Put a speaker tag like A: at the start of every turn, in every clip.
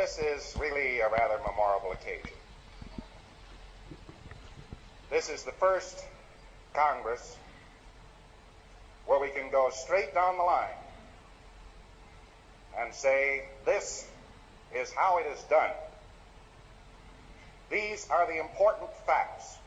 A: this is really a rather memorable occasion. This is the first Congress where we can go straight down the line and say, this is how it is done. These are the important facts.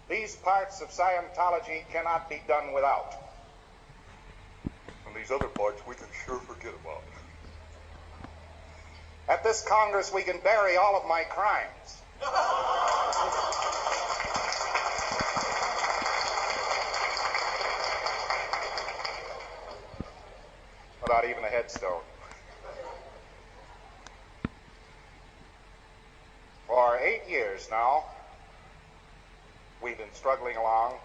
A: These parts of Scientology cannot be done without.
B: And these other parts we can sure forget about.
A: At this Congress, we can bury all of my crimes. Without even a headstone. For 8 years now, we've been struggling along,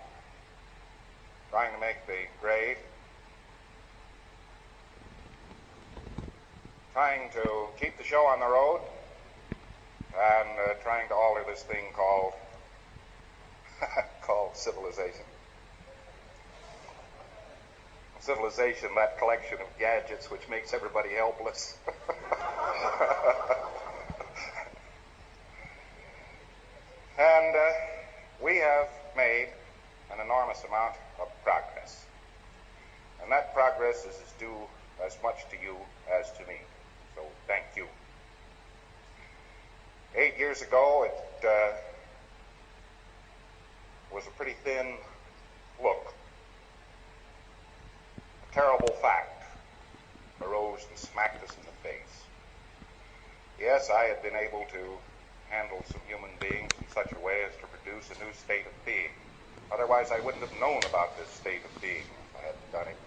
A: trying to make the grade, trying to keep the show on the road, and trying to alter this thing called civilization. Civilization, that collection of gadgets which makes everybody helpless. And we have made an enormous amount of progress. And that progress is due as much to you as to me. So thank you. 8 years ago, it was a pretty thin look. A terrible fact arose and smacked us in the face. Yes, I had been able to handle some human beings in such a way as to produce a new state of being. Otherwise, I wouldn't have known about this state of being if I hadn't done it.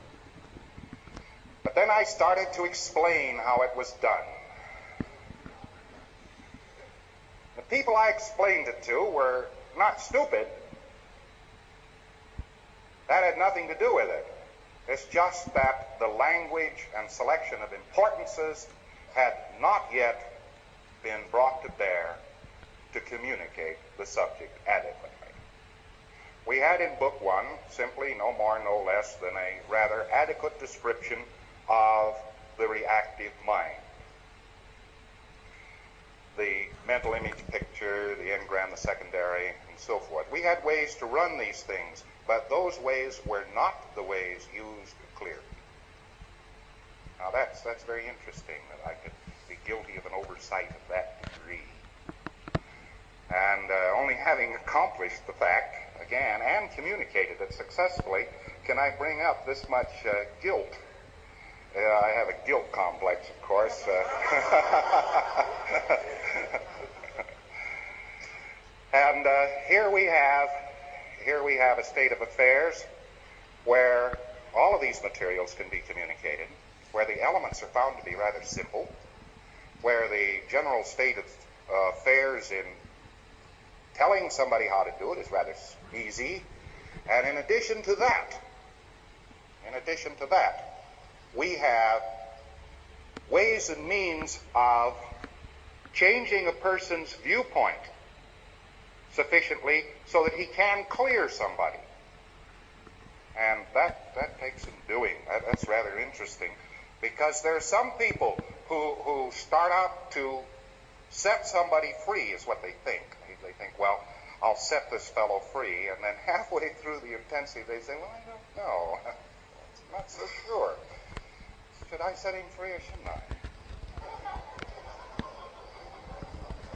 A: But then I started to explain how it was done. The people I explained it to were not stupid. That had nothing to do with it. It's just that the language and selection of importances had not yet been brought to bear to communicate the subject adequately. We had in Book 1 simply no more, no less than a rather adequate description of the reactive mind. The mental image picture, the engram, the secondary, and so forth. We had ways to run these things, but those ways were not the ways used clearly. Now that's very interesting that I could be guilty of an oversight of that degree. And only having accomplished the fact, again, and communicated it successfully, can I bring up this much guilt. I have a guilt complex, of course. And here we have a state of affairs where all of these materials can be communicated, where the elements are found to be rather simple, where the general state of affairs in telling somebody how to do it is rather easy. And in addition to that, we have ways and means of changing a person's viewpoint sufficiently so that he can clear somebody. And that takes some doing. That's rather interesting, because there are some people who start out to set somebody free is what they think. They think, well, I'll set this fellow free, and then halfway through the intensive they say, well, I don't know. I'm not so sure. Should I set him free or shouldn't I?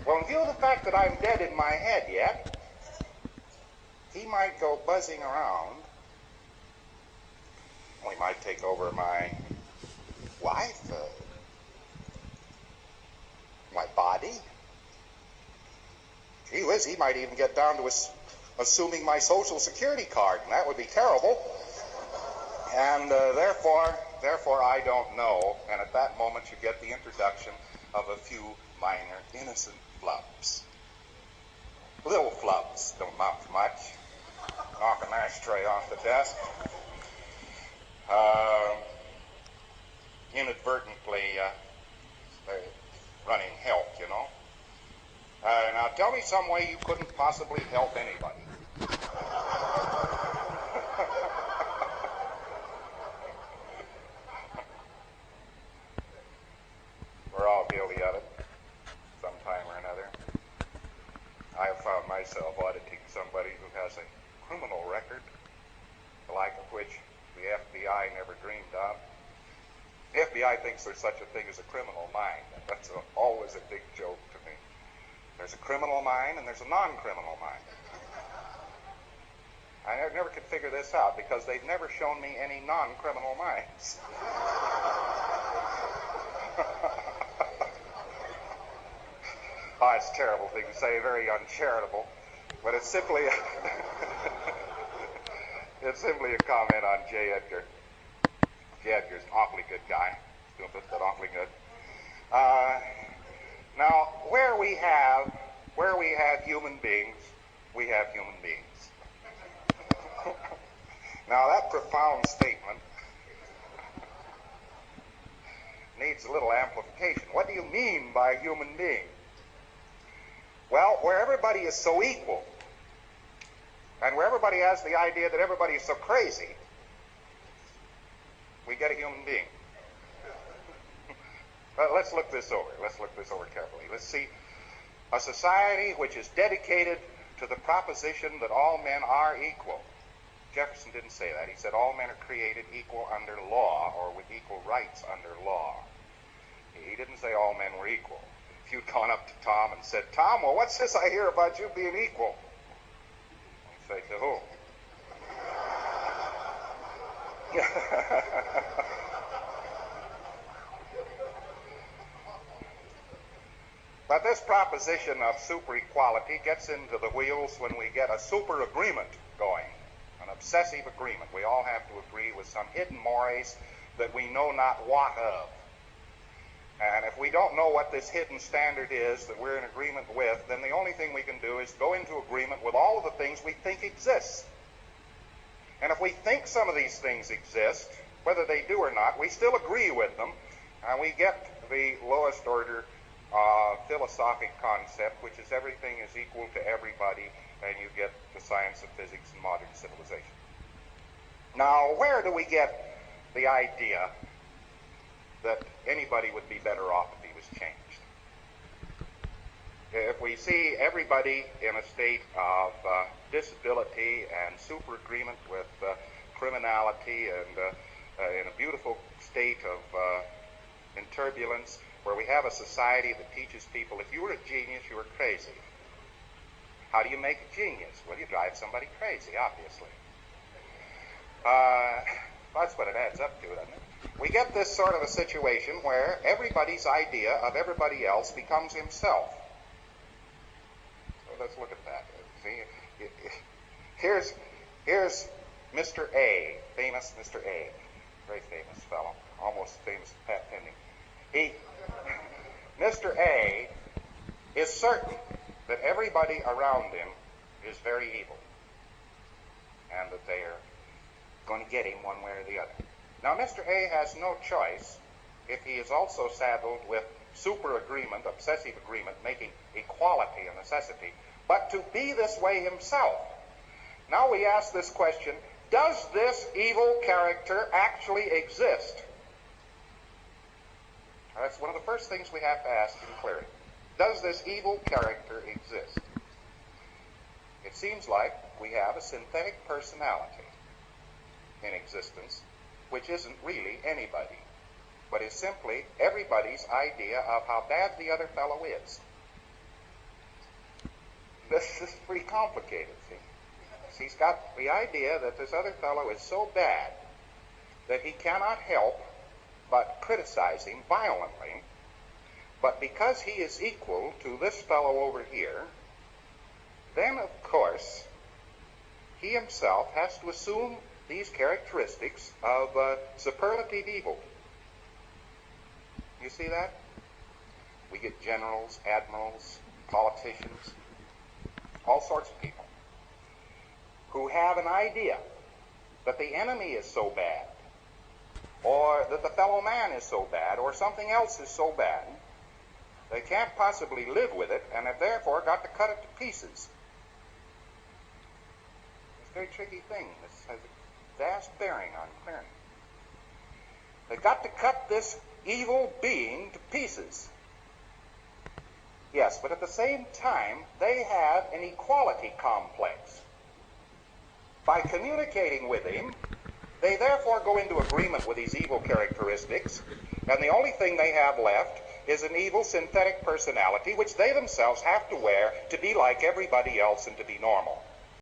A: Well, in view of the fact that I'm dead in my head yet, he might go buzzing around. Well, he might take over my wife, my body. Gee whiz, he might even get down to assuming my Social Security card, and that would be terrible. And therefore, I don't know. And at that moment, you get the introduction of a few minor, innocent flubs. Little flubs, don't amount to much. Knock an ashtray off the desk. Inadvertently running help, you know. Now tell me some way you couldn't possibly help anybody. For guilty of it sometime or another. I have found myself auditing somebody who has a criminal record, the like of which the FBI never dreamed of. The FBI thinks there's such a thing as a criminal mind. That's always a big joke to me. There's a criminal mind and there's a non-criminal mind. I never could figure this out because they've never shown me any non-criminal minds. Oh, it's a terrible thing to say, very uncharitable, but it's simply it's simply a comment on J. Edgar. J. Edgar's an awfully good guy. He's doing that awfully good. Now, where we have human beings, we have human beings. Now, that profound statement needs a little amplification. What do you mean by human being? Well, where everybody is so equal, and where everybody has the idea that everybody is so crazy, we get a human being. But let's look this over. Let's look this over carefully. Let's see a society which is dedicated to the proposition that all men are equal. Jefferson didn't say that. He said all men are created equal under law, or with equal rights under law. He didn't say all men were equal. If you'd gone up to Tom and said, Tom, well, what's this I hear about you being equal? He'd say, to whom? But this proposition of super equality gets into the wheels when we get a super agreement going, an obsessive agreement. We all have to agree with some hidden mores that we know not what of. And if we don't know what this hidden standard is that we're in agreement with, then the only thing we can do is go into agreement with all of the things we think exist. And if we think some of these things exist, whether they do or not, we still agree with them, and we get the lowest order philosophic concept, which is everything is equal to everybody, and you get the science of physics and modern civilization. Now, where do we get the idea that anybody would be better off if he was changed? If we see everybody in a state of disability and super agreement with criminality and in a beautiful state of in turbulence, where we have a society that teaches people if you were a genius, you were crazy. How do you make a genius? Well, you drive somebody crazy, obviously. That's what it adds up to, doesn't it? We get this sort of a situation where everybody's idea of everybody else becomes himself. So let's look at that. See, here's Mr. A, famous Mr. A, very famous fellow, almost famous as Pat Pending. Mr. A is certain that everybody around him is very evil, and that they are going to get him one way or the other. Now, Mr. A has no choice if he is also saddled with super agreement, obsessive agreement, making equality a necessity, but to be this way himself. Now we ask this question, does this evil character actually exist? That's one of the first things we have to ask in clearing. Does this evil character exist? It seems like we have a synthetic personality in existence, which isn't really anybody, but is simply everybody's idea of how bad the other fellow is. This is pretty complicated, see? He's got the idea that this other fellow is so bad that he cannot help but criticize him violently, but because he is equal to this fellow over here, then of course he himself has to assume these characteristics of superlative evil. You see that? We get generals, admirals, politicians, all sorts of people who have an idea that the enemy is so bad, or that the fellow man is so bad, or something else is so bad, they can't possibly live with it, and have therefore got to cut it to pieces. It's a very tricky thing. This has a vast bearing on clearing. They've got to cut this evil being to pieces. Yes, but at the same time, they have an equality complex. By communicating with him, they therefore go into agreement with these evil characteristics, and the only thing they have left is an evil synthetic personality, which they themselves have to wear to be like everybody else and to be normal.